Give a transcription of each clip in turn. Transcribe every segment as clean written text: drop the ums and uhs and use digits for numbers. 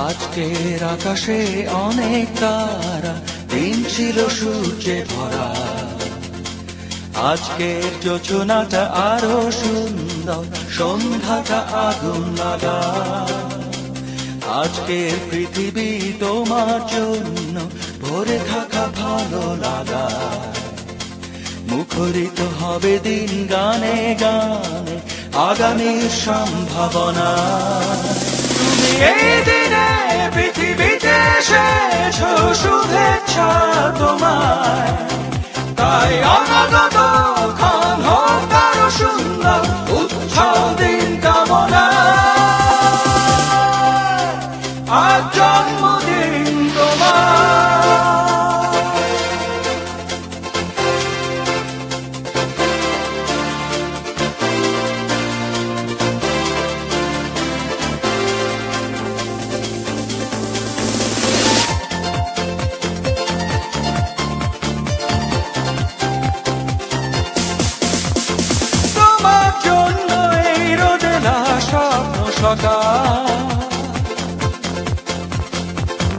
আজকের আকাশে অনেক তারা, দিন ছিল সূর্যে ভরা। আজকের যোজনাটা আরো সুন্দর, সন্ধ্যাটা আগুন লাগা। আজকের পৃথিবী তোমার জন্য ভরে থাকা ভালো লাগা। মুখরিত হবে দিন গানে গানে, আগামীর সম্ভাবনা। তুমি এই দিনে পৃথিবীতে এসেছো, শুভেচ্ছা তোমায়। তাই অনাগত ক্ষণ হোক আরো সুন্দর, উৎসব দিন কামনা। আজ জন্মদিন তোমার।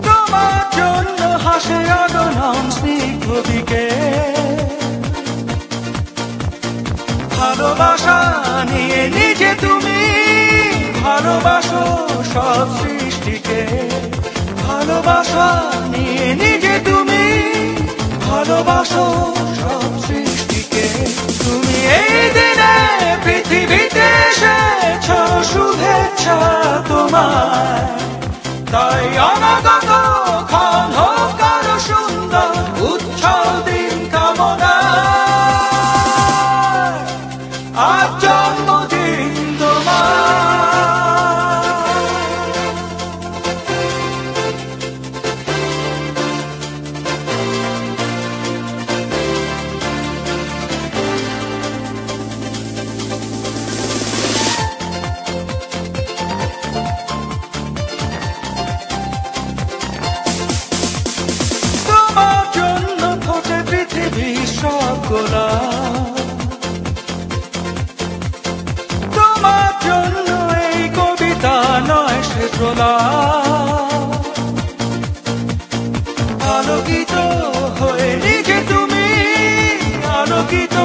তোমার জন্য হাসে আগনম স্নিগ্ধ বিকেল। ভালোবাসা নিয়ে নিজে তুমি ভালোবাসো সব সৃষ্টিকে। ভালোবাসা নিয়ে নিজে তুমি ভালোবাসো সব সৃষ্টিকে। তুমি এই দিনে পৃথিবীতে এসেছো, শুভেচ্ছা তোমায়। তাই অনাগত ক্ষণ হোক আরো সুন্দর, উৎসব দিন কামনা। আজ জন্মদিন তোমার। তোমার জন্য এই কবিতা নয় সে প্রলাপ। আলোকিত হয়ে নিজে তুমি আলোকিত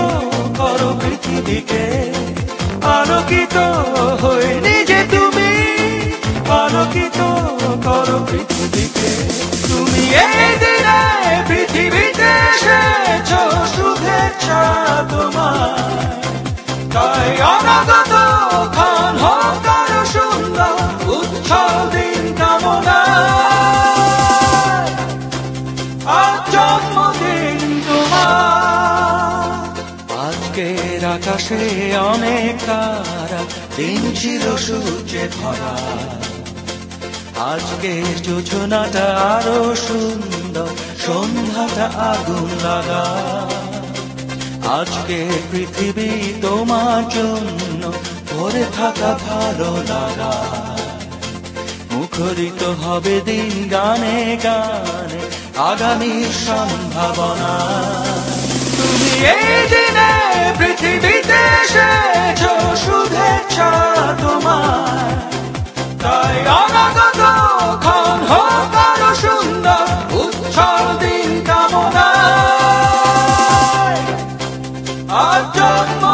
করো পৃথিবীকে। আলোকিত হয়ে নিজে তুমি আলোকিত করো পৃথিবীকে। তুমি এই দিনে পৃথিবীতে এসেছো, শুভেচ্ছা তোমায়। তাই অনাগত ক্ষণ হোক আরো সুন্দর, উৎসব দিন কামনা। আজ জন্মদিন তোমার। আজকের আকাশে অনেক তারা, দিন ছিল সূর্যে ভরা। আজকের যোজনাটা আরো সুন্দর, সন্ধ্যাটা আগুন লাগা। আজকে পৃথিবী তোমার জন্য ভরে থাকা ভালো লাগা। মুখরিত হবে দিন গানে গানে, আগামীর সম্ভাবনা। তুমি এই দিনে পৃথিবীতে এসেছো, শুভেচ্ছা তোমায়। তাই অনাগত ক্ষণ হোক আরো সুন্দর, উৎসব দিন কামনা। আজ জন্ম